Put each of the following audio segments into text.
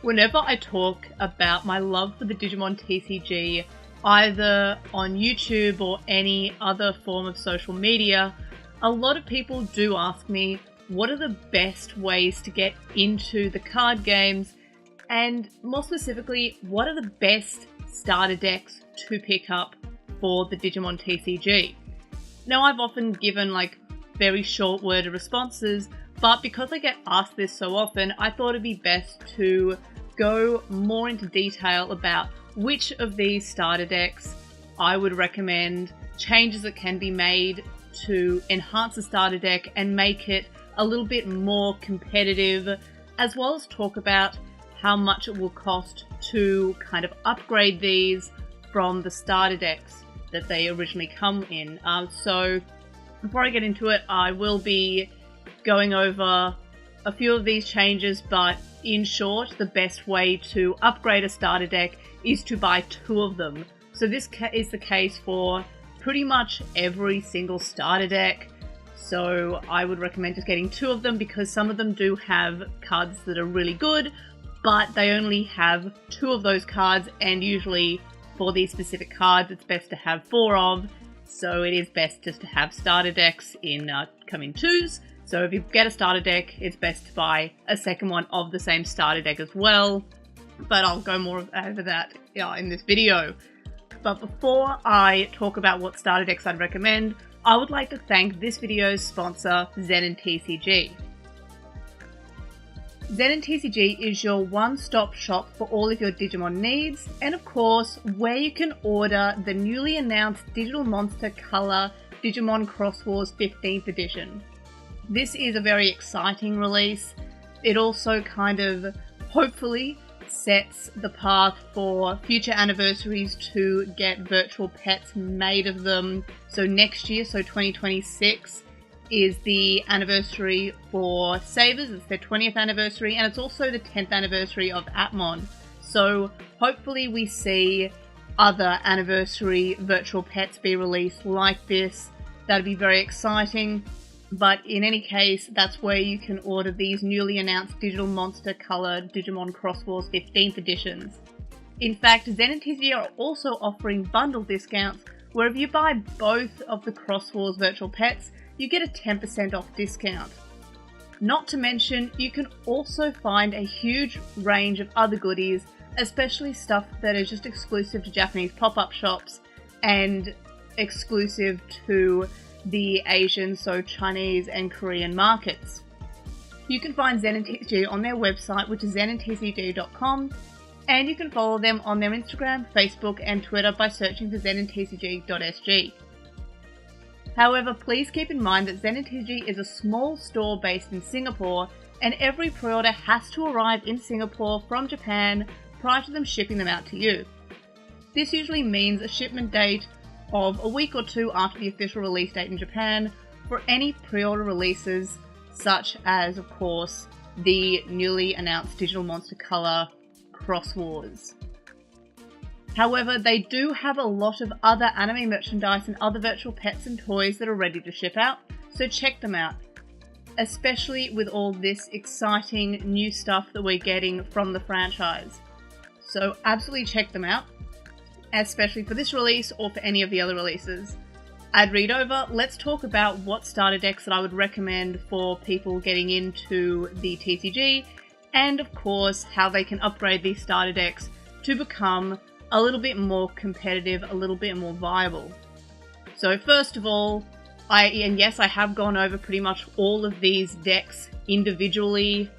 Whenever I talk about my love for the Digimon TCG, either on YouTube or any other form of social media, a lot of people do ask me what are the best ways to get into the card games, and more specifically, what are the best starter decks to pick up for the Digimon TCG. Now, I've often given very short worded responses, but because I get asked this so often, I thought it'd be best to go more into detail about which of these starter decks I would recommend, changes that can be made to enhance the starter deck and make it a little bit more competitive, as well as talk about how much it will cost to kind of upgrade these from the starter decks that they originally come in. So before I get into it, I will be going over a few of these changes, but in short, the best way to upgrade a starter deck is to buy 2 of them. So this is the case for pretty much every single starter deck. So I would recommend just getting 2 of them because some of them do have cards that are really good, but they only have 2 of those cards, and usually for these specific cards it's best to have 4 of. So it is best just to have starter decks come in 2s. So if you get a starter deck, it's best to buy a second one of the same starter deck as well. But I'll go more over that in this video. But before I talk about what starter decks I'd recommend, I would like to thank this video's sponsor, Zenintcg. Zenintcg is your one-stop shop for all of your Digimon needs, and of course, where you can order the newly announced Digital Monster Color Digimon Cross Wars 15th edition. This is a very exciting release. It also kind of, hopefully, sets the path for future anniversaries to get virtual pets made of them. So next year, so 2026, is the anniversary for Sabers. It's their 20th anniversary, and it's also the 10th anniversary of Atmon. So hopefully we see other anniversary virtual pets be released like this. That'd be very exciting. But in any case, that's where you can order these newly announced Digital Monster Color Digimon Cross Wars 15th editions. In fact, Zenintcg are also offering bundle discounts where if you buy both of the Cross Wars virtual pets, you get a 10% off discount. Not to mention, you can also find a huge range of other goodies, especially stuff that is just exclusive to Japanese pop-up shops and exclusive to the Asian, so Chinese and Korean markets. You can find Zenintcg on their website, which is zenintcg.com, and you can follow them on their Instagram, Facebook and Twitter by searching for zenintcg.sg. However, please keep in mind that Zenintcg is a small store based in Singapore, and every pre-order has to arrive in Singapore from Japan prior to them shipping them out to you. This usually means a shipment date of a week or 2 after the official release date in Japan for any pre-order releases, such as, of course, the newly announced Digital Monster Color Cross Wars. However, they do have a lot of other anime merchandise and other virtual pets and toys that are ready to ship out, so check them out, especially with all this exciting new stuff that we're getting from the franchise. So absolutely check them out, especially for this release or for any of the other releases. Ad read over, let's talk about what starter decks that I would recommend for people getting into the TCG, and of course how they can upgrade these starter decks to become a little bit more competitive, a little bit more viable. So first of all, I have gone over pretty much all of these decks individually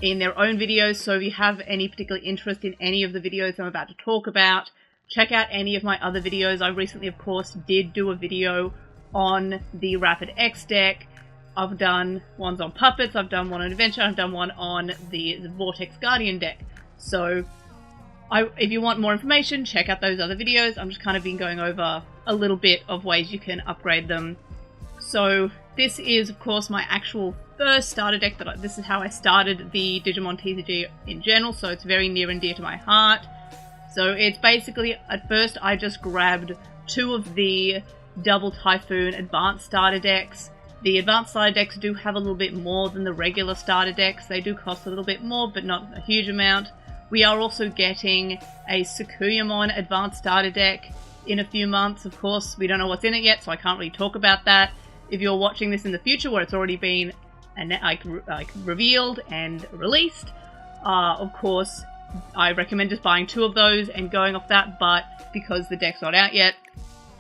in their own videos, so if you have any particular interest in any of the videos I'm about to talk about, check out any of my other videos. I recently, of course, did do a video on the Rapid X deck. I've done ones on Puppets, I've done one on Adventure, I've done one on the Vortex Guardian deck. So if you want more information, check out those other videos. I'm just kind of been going over a little bit of ways you can upgrade them. So this is, of course, my actual first starter deck. This is how I started the Digimon TCG in general, so it's very near and dear to my heart. So it's basically, at first I just grabbed 2 of the double Typhoon advanced starter decks, The advanced starter decks do have a little bit more than the regular starter decks. They do cost a little bit more, but not a huge amount. We are also getting a Sakuyamon advanced starter deck in a few months. Of course, we don't know what's in it yet, so I can't really talk about that. If you're watching this in the future where it's already been revealed and released, of course, I recommend just buying 2 of those and going off that, but because the deck's not out yet,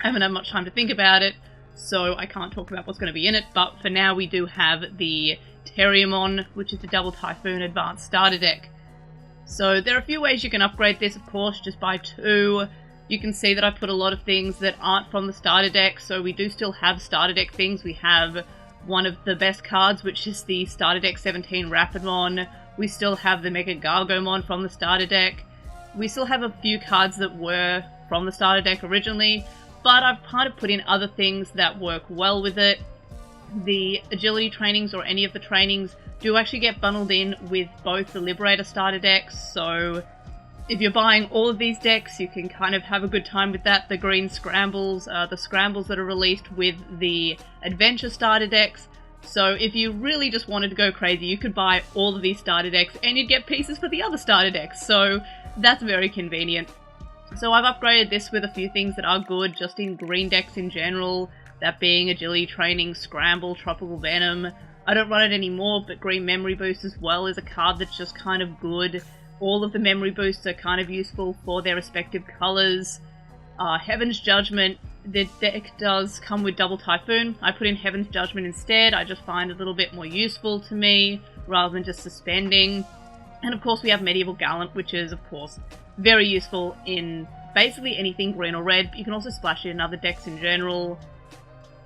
I haven't had much time to think about it, so I can't talk about what's going to be in it. But for now, we do have the Terriermon, which is the double Typhoon advanced starter deck. So there are a few ways you can upgrade this, of course. Just buy 2. You can see that I put a lot of things that aren't from the starter deck, so we do still have starter deck things. We have one of the best cards, which is the starter deck 17 Rapidmon. We still have the Mega Gargomon from the starter deck. We still have a few cards that were from the starter deck originally, but I've kind of put in other things that work well with it. The agility trainings, or any of the trainings, do actually get bundled in with both the Liberator starter decks, so if you're buying all of these decks, you can kind of have a good time with that. The green scrambles, the scrambles that are released with the adventure starter decks. So if you really just wanted to go crazy, you could buy all of these starter decks and you'd get pieces for the other starter decks, so that's very convenient. So I've upgraded this with a few things that are good, just in green decks in general, that being Agility Training, Scramble, Tropical Venom. I don't run it anymore, but Green Memory Boost as well is a card that's just kind of good. All of the Memory Boosts are kind of useful for their respective colours. Heaven's Judgment, the deck does come with double Typhoon. I put in Heaven's Judgment instead. I just find it a little bit more useful to me, rather than just suspending. And of course we have Medieval Gallant, which is of course very useful in basically anything green or red, but you can also splash it in other decks in general.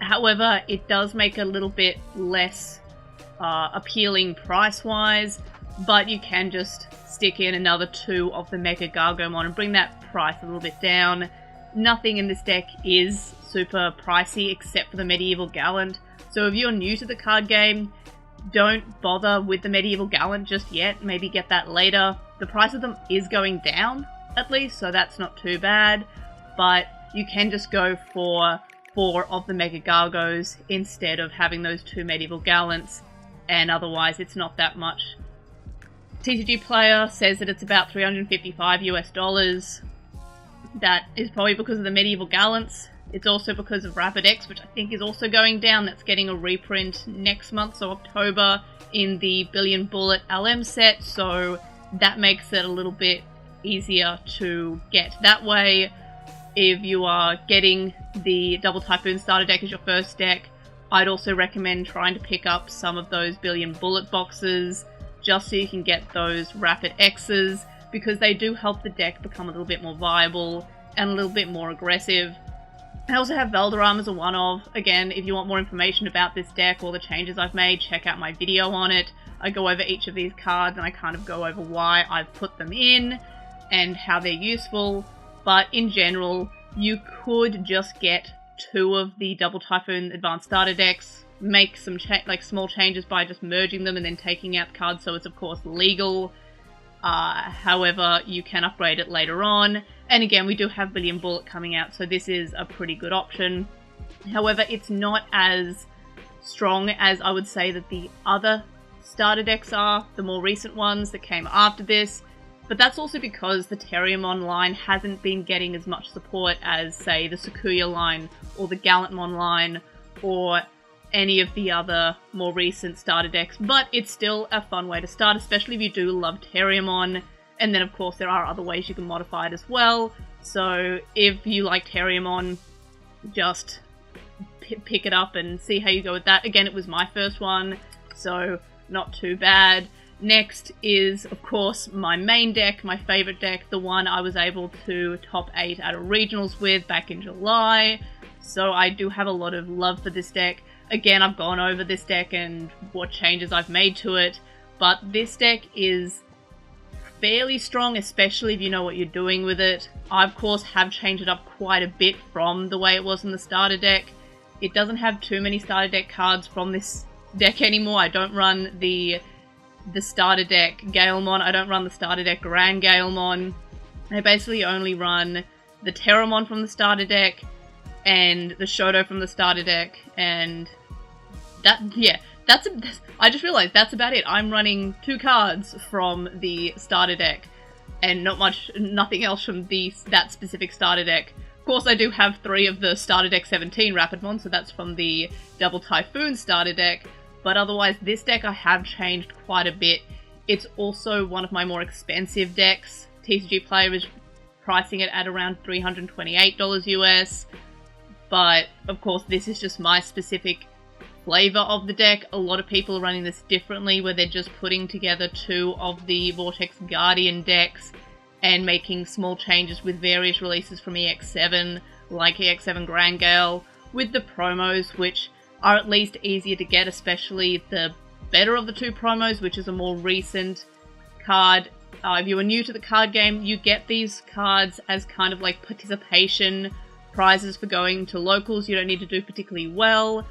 However, it does make it a little bit less appealing price-wise, but you can just stick in another 2 of the Mega Gargomon and bring that price a little bit down. Nothing in this deck is super pricey except for the Medieval Gallant, so if you're new to the card game, don't bother with the Medieval Gallant just yet, maybe get that later. The price of them is going down, at least, so that's not too bad, but you can just go for 4 of the Mega Gargos instead of having those 2 Medieval Gallants, and otherwise it's not that much. TCG Player says that it's about $355 US. That is probably because of the Medieval Gallants. It's also because of Rapid X, which I think is also going down. That's getting a reprint next month, so October, in the Billion Bullet LM set, so that makes it a little bit easier to get that way. If you are getting the double Typhoon starter deck as your first deck, I'd also recommend trying to pick up some of those Billion Bullet boxes, just so you can get those Rapid X's, because they do help the deck become a little bit more viable and a little bit more aggressive. I also have Valderrama as a one-of. Again, if you want more information about this deck or the changes I've made, check out my video on it. I go over each of these cards and I kind of go over why I've put them in and how they're useful. But in general, you could just get 2 of the double Typhoon advanced starter decks, make some small changes by just merging them and then taking out cards, so it's of course legal. However, you can upgrade it later on. And again, we do have Billion Bullet coming out, so this is a pretty good option. However, it's not as strong as I would say that the other starter decks are, the more recent ones that came after this. But that's also because the Terriermon line hasn't been getting as much support as, say, the Sakuya line or the Gallantmon line or any of the other more recent starter decks, but it's still a fun way to start, especially if you do love Terriermon. And then of course there are other ways you can modify it as well, so if you like Terriermon, just pick it up and see how you go with that. Again, it was my first one, so not too bad. Next is, of course, my main deck, my favourite deck, the one I was able to top 8 at a regionals with back in July, so I do have a lot of love for this deck. Again, I've gone over this deck and what changes I've made to it, but this deck is fairly strong, especially if you know what you're doing with it. I, of course, have changed it up quite a bit from the way it was in the starter deck. It doesn't have too many starter deck cards from this deck anymore. I don't run the starter deck Galemon, I don't run the starter deck Grand Galemon. I basically only run the Terramon from the starter deck, and the Shoto from the starter deck, and I just realized that's about it. I'm running 2 cards from the starter deck, and nothing else from that specific starter deck. Of course, I do have 3 of the starter deck 17 Rapidmon, so that's from the double Typhoon starter deck, but otherwise this deck I have changed quite a bit. It's also one of my more expensive decks. TCG Player is pricing it at around $328 US, but of course this is just my specific flavor of the deck. A lot of people are running this differently, where they're just putting together 2 of the Vortex Guardian decks and making small changes with various releases from EX7, like EX7 Grangale, with the promos, which are at least easier to get, especially the better of the 2 promos, which is a more recent card. If you are new to the card game, you get these cards as kind of like participation prizes for going to locals. You don't need to do particularly well.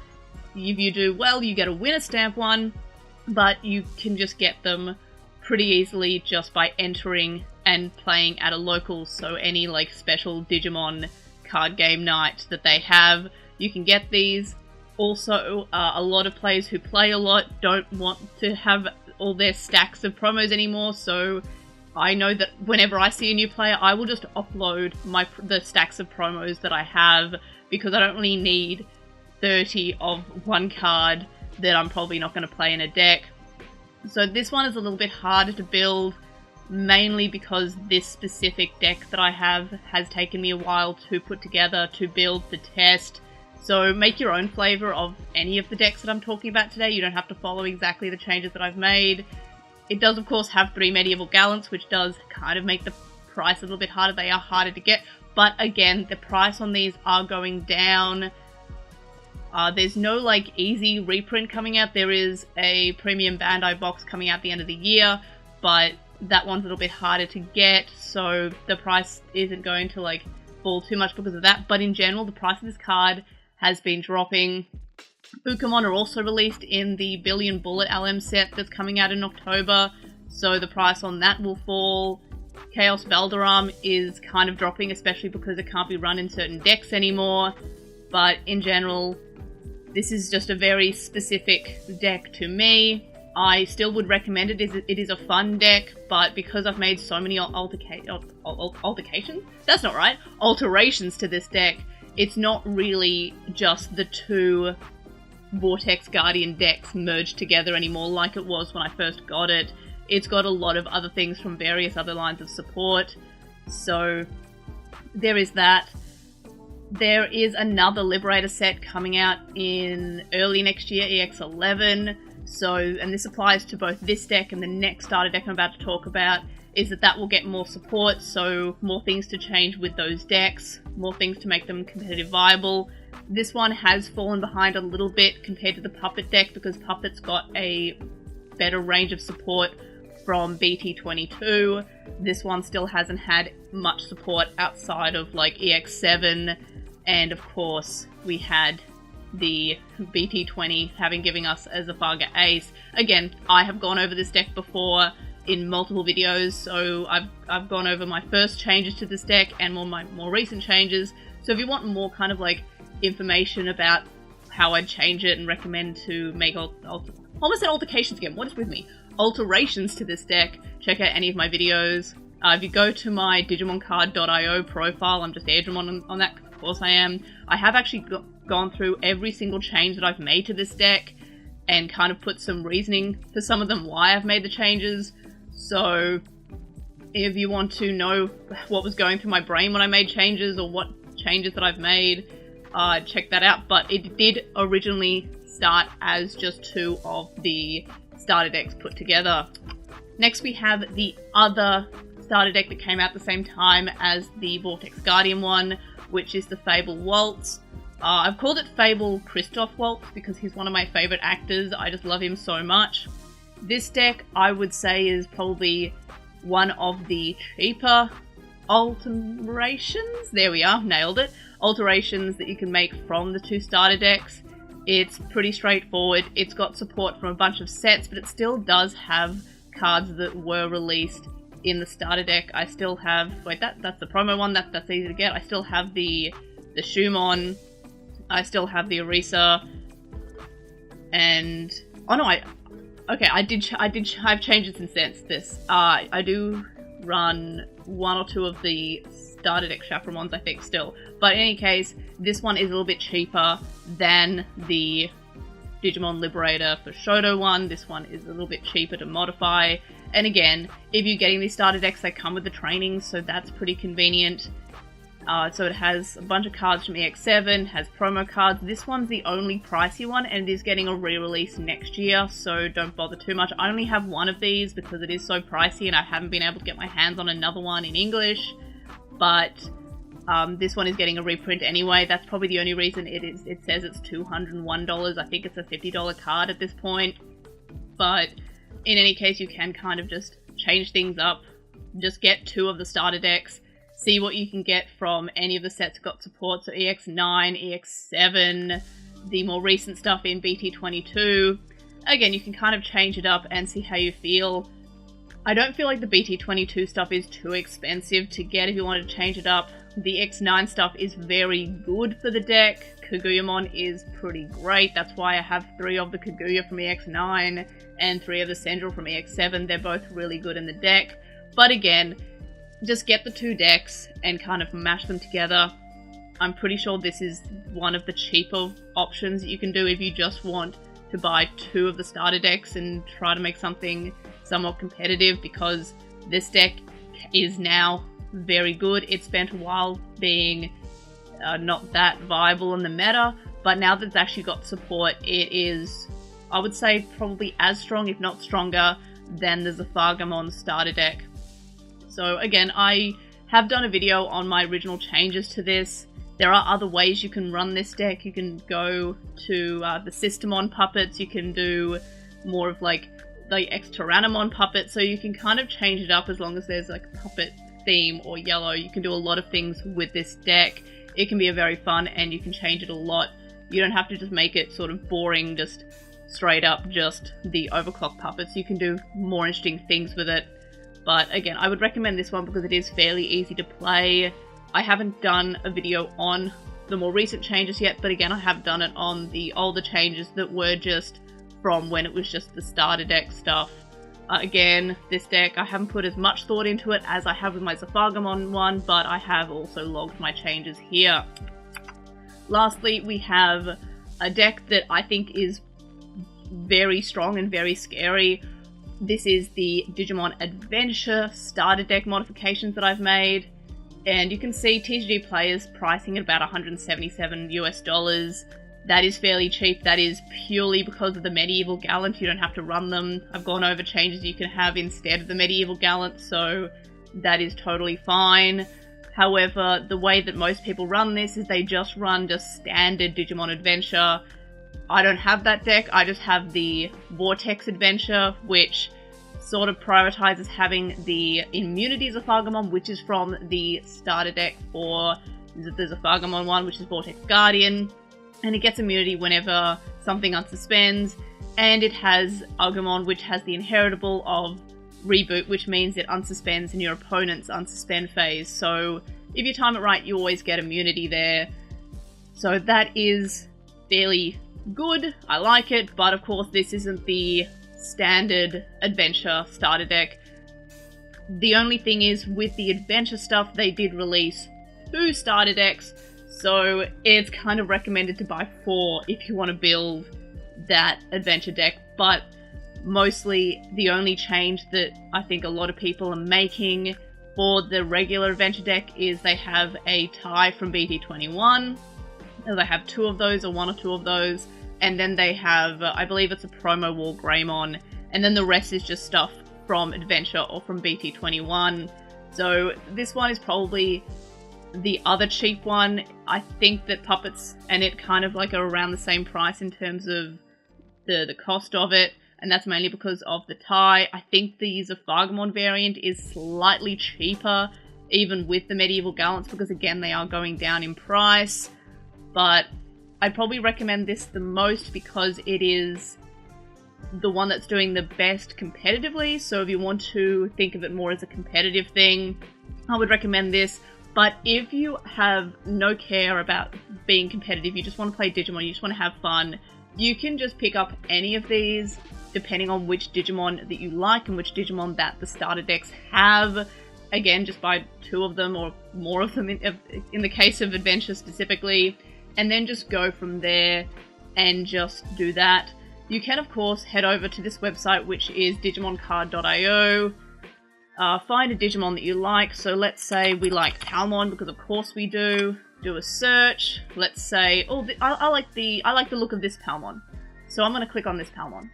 If you do well, you get a winner stamp one, but you can just get them pretty easily just by entering and playing at a local. So any like special Digimon card game night that they have, you can get these. Also, a lot of players who play a lot don't want to have all their stacks of promos anymore, so I know that whenever I see a new player, I will just upload the stacks of promos that I have, because I don't really need 30 of one card that I'm probably not going to play in a deck. So this one is a little bit harder to build, mainly because this specific deck that I have has taken me a while to put together, to build, to test. So make your own flavor of any of the decks that I'm talking about today. You don't have to follow exactly the changes that I've made. It does, of course, have 3 Medieval Gallants, which does kind of make the price a little bit harder. They are harder to get, but again, the price on these are going down. There's no like easy reprint coming out. There is a premium Bandai box coming out at the end of the year, but that one's a little bit harder to get, so the price isn't going to like fall too much because of that. But in general, the price of this card has been dropping. Ukamon are also released in the Billion Bullet LM set that's coming out in October, so the price on that will fall. Chaos Valderam is kind of dropping, especially because it can't be run in certain decks anymore, but in general, this is just a very specific deck to me. I still would recommend it. It is a fun deck, but because I've made so many alterations to this deck, it's not really just the 2 Vortex Guardian decks merged together anymore like it was when I first got it. It's got a lot of other things from various other lines of support, so there is that. There is another Liberator set coming out in early next year, EX11, and this applies to both this deck and the next starter deck I'm about to talk about, is that will get more support, so more things to change with those decks, more things to make them competitive viable. This one has fallen behind a little bit compared to the Puppet deck, because Puppet's got a better range of support from BT22. This one still hasn't had much support outside of like EX7, and of course we had the BT20 giving us as a Farga Ace. Again, I have gone over this deck before in multiple videos, so I've gone over my first changes to this deck and my more recent changes. So if you want more kind of like information about how I'd change it and recommend to make almost said altercations again, what is with me? Alterations to this deck, check out any of my videos. If you go to my DigimonCard.io profile, I'm just Digimon on that, of course I am. I have actually gone through every single change that I've made to this deck and kind of put some reasoning for some of them why I've made the changes. So if you want to know what was going through my brain when I made changes, or what changes that I've made, check that out. But it did originally start as just 2 of the starter decks put together. Next we have the other starter deck that came out at the same time as the Vortex Guardian one, which is the Fable Waltz. I've called it Fable Christoph Waltz because he's one of my favourite actors. I just love him so much. This deck, I would say, is probably one of the cheaper alterations. There we are, nailed it. Alterations that you can make from the 2 starter decks. It's pretty straightforward. It's got support from a bunch of sets, but it still does have cards that were released in the starter deck. I still have, that's the promo one, that's easy to get. I still have the Shumon, I still have the Orisa, And oh no, I've changed it since this. I do run one or two of the starter deck Chaperones, I think, still. But in any case, this one is a little bit cheaper than the Digimon Liberator for Shoto one. This one is a little bit cheaper to modify. And again, if you're getting these starter decks, they come with the training, so that's pretty convenient. So it has a bunch of cards from EX7, has promo cards. This one's the only pricey one, and it is getting a re-release next year, so don't bother too much. I only have one of these because it is so pricey and I haven't been able to get my hands on another one in English. But this one is getting a reprint anyway. That's probably the only reason it says it's $201. I think it's a $50 card at this point. But in any case, you can kind of just change things up. Just get two of the starter decks. See what you can get from any of the sets got support. So EX9, EX7, the more recent stuff in BT22. Again, you can kind of change it up and see how you feel. I don't feel like the BT22 stuff is too expensive to get if you want to change it up. The X9 stuff is very good for the deck. Kaguyamon is pretty great. That's why I have 3 of the Kaguya from EX9 and 3 of the Sendril from EX7. They're both really good in the deck. But again, just get the 2 decks and kind of mash them together. I'm pretty sure this is one of the cheaper options that you can do if you just want to buy 2 of the starter decks and try to make something somewhat competitive, because this deck is now very good. It spent a while being not that viable in the meta, but now that it's actually got support, it is, I would say, probably as strong, if not stronger, than the Zafargamon starter deck. So again, I have done a video on my original changes to this. There are other ways you can run this deck. You can go to the Systemon puppets, you can do more of like the X-Tyrannomon puppet, so you can kind of change it up as long as there's like a puppet theme or yellow. You can do a lot of things with this deck. It can be a very fun, and you can change it a lot. You don't have to just make it sort of boring, just straight up just the Overclock puppets. You can do more interesting things with it. But again, I would recommend this one because it is fairly easy to play. I haven't done a video on the more recent changes yet, but again, I have done it on the older changes that were just from when it was just the starter deck stuff. Again, this deck, I haven't put as much thought into it as I have with my Zafargamon one, but I have also logged my changes here. Lastly, we have a deck that I think is very strong and very scary. This is the Digimon Adventure starter deck modifications that I've made. And you can see TCG players pricing at about $177 US. That is fairly cheap. That is purely because of the Medieval Gallant. You don't have to run them. I've gone over changes you can have instead of the Medieval Gallant, so that is totally fine. However, the way that most people run this is they just run just standard Digimon Adventure. I don't have that deck. I just have the Vortex Adventure, which sort of prioritizes having the immunities of Zafargamon, which is from the starter deck for the Zafargamon one, which is Vortex Guardian. And it gets immunity whenever something unsuspends. And it has Agumon, which has the inheritable of Reboot, which means it unsuspends in your opponent's unsuspend phase. So if you time it right, you always get immunity there. So that is fairly good. I like it, but of course this isn't the standard adventure starter deck. The only thing is, with the adventure stuff, they did release 2 starter decks, so it's kind of recommended to buy 4 if you want to build that adventure deck. But mostly the only change that I think a lot of people are making for the regular adventure deck is they have a tie from BT21. They have 2 of those, or 1 or 2 of those. And then they have, I believe it's a promo War Greymon, and then the rest is just stuff from Adventure or from BT21. So this one is probably the other cheap one. I think that puppets and it kind of like are around the same price in terms of the cost of it, and that's mainly because of the tie. I think the Zafargamon variant is slightly cheaper, even with the Medieval Gallants, because again, they are going down in price. But I'd probably recommend this the most because it is the one that's doing the best competitively. So if you want to think of it more as a competitive thing, I would recommend this. But if you have no care about being competitive, you just want to play Digimon, you just want to have fun, you can just pick up any of these depending on which Digimon that you like and which Digimon that the starter decks have. Again, just buy 2 of them or more of them in the case of Adventure specifically, and then just go from there and just do that. You can, of course, head over to this website, which is digimoncard.io. Find a Digimon that you like. So let's say we like Palmon, because of course we do. Do a search. Let's say, oh, I like the look of this Palmon. So I'm going to click on this Palmon.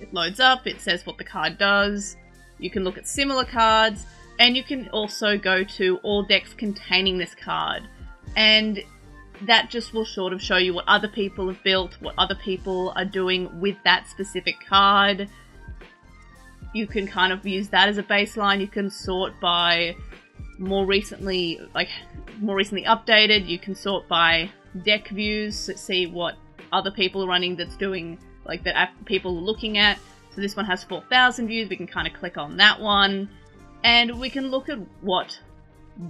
It loads up. It says what the card does. You can look at similar cards, and you can also go to all decks containing this card. And that just will sort of show you what other people have built, what other people are doing with that specific card. You can kind of use that as a baseline. You can sort by more recently updated. You can sort by deck views to see what other people are running that's doing, like that people are looking at. So this one has 4,000 views. We can kind of click on that one, and we can look at what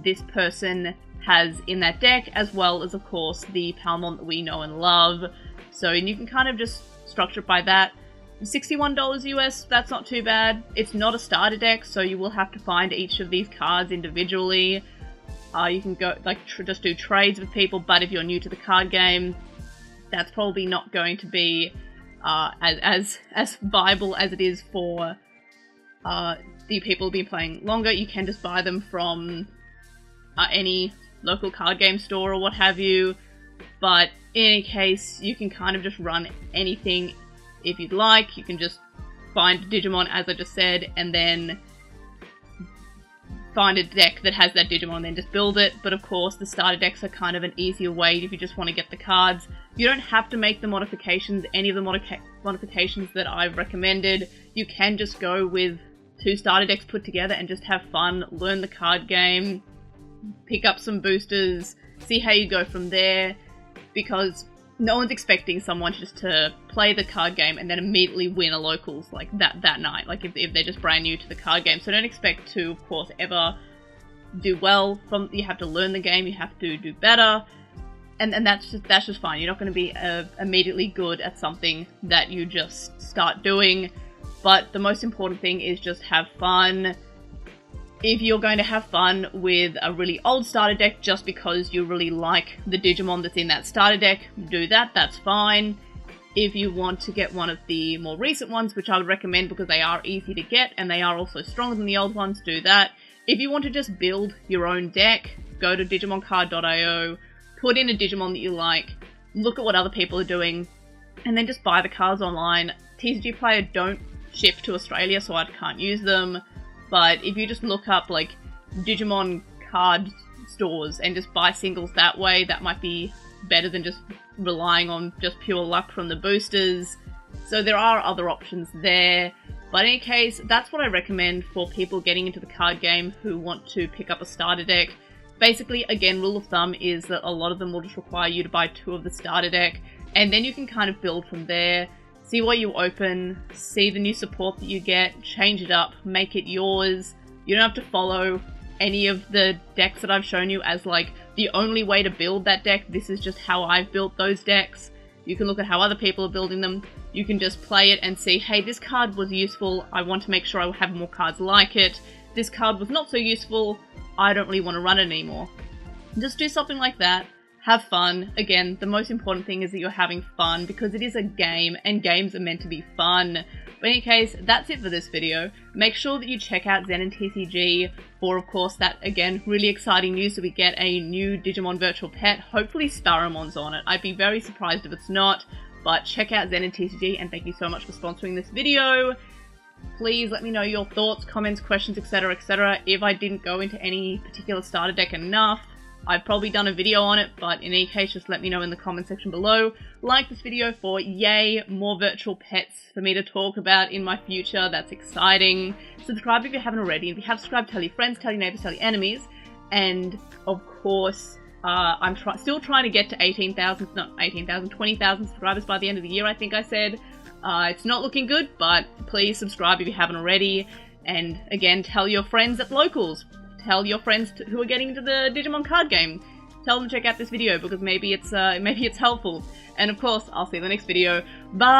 this person has in that deck, as well as, of course, the Palmon that we know and love. So you can kind of just structure it by that. $61 US, that's not too bad. It's not a starter deck, so you will have to find each of these cards individually. You can go, just do trades with people, but if you're new to the card game, that's probably not going to be as viable as it is for the people who've been playing longer. You can just buy them from any local card game store or what have you, but in any case, you can kind of just run anything if you'd like. You can just find Digimon, as I just said, and then find a deck that has that Digimon and then just build it. But of course, the starter decks are kind of an easier way if you just want to get the cards. You don't have to make the modifications, any of the modifications that I've recommended. You can just go with 2 starter decks put together and just have fun, learn the card game, pick up some boosters, see how you go from there, because no one's expecting someone just to play the card game and then immediately win a locals like that night, like if they're just brand new to the card game. So don't expect to, of course, ever do well. You have to learn the game, you have to do better, and that's just fine. You're not going to be immediately good at something that you just start doing, but the most important thing is just have fun. If you're going to have fun with a really old starter deck just because you really like the Digimon that's in that starter deck, do that, that's fine. If you want to get one of the more recent ones, which I would recommend because they are easy to get and they are also stronger than the old ones, do that. If you want to just build your own deck, go to digimoncard.io, put in a Digimon that you like, look at what other people are doing, and then just buy the cards online. TCG Player don't ship to Australia, so I can't use them. But if you just look up like Digimon card stores and just buy singles that way, that might be better than just relying on just pure luck from the boosters. So there are other options there. But in any case, that's what I recommend for people getting into the card game who want to pick up a starter deck. Basically, again, rule of thumb is that a lot of them will just require you to buy 2 of the starter deck, and then you can kind of build from there. See what you open, see the new support that you get, change it up, make it yours. You don't have to follow any of the decks that I've shown you as like the only way to build that deck. This is just how I've built those decks. You can look at how other people are building them. You can just play it and see, hey, this card was useful, I want to make sure I have more cards like it. This card was not so useful, I don't really want to run it anymore. Just do something like that. Have fun. Again, the most important thing is that you're having fun because it is a game and games are meant to be fun. But in any case, that's it for this video. Make sure that you check out Zenintcg for, of course, that, again, really exciting news that we get a new Digimon virtual pet. Hopefully Staramon's on it. I'd be very surprised if it's not, but check out Zenintcg and thank you so much for sponsoring this video. Please let me know your thoughts, comments, questions, etc, etc. If I didn't go into any particular starter deck enough, I've probably done a video on it, but in any case, just let me know in the comment section below. Like this video for, yay, more virtual pets for me to talk about in my future. That's exciting. Subscribe if you haven't already. If you have subscribed, tell your friends, tell your neighbors, tell your enemies. And, of course, I'm still trying to get to 20,000 subscribers by the end of the year, I think I said. It's not looking good, but please subscribe if you haven't already. And, again, tell your friends at locals. Tell your friends who are getting into the Digimon card game. tell them to check out this video because maybe it's helpful. And of course, I'll see you in the next video. Bye!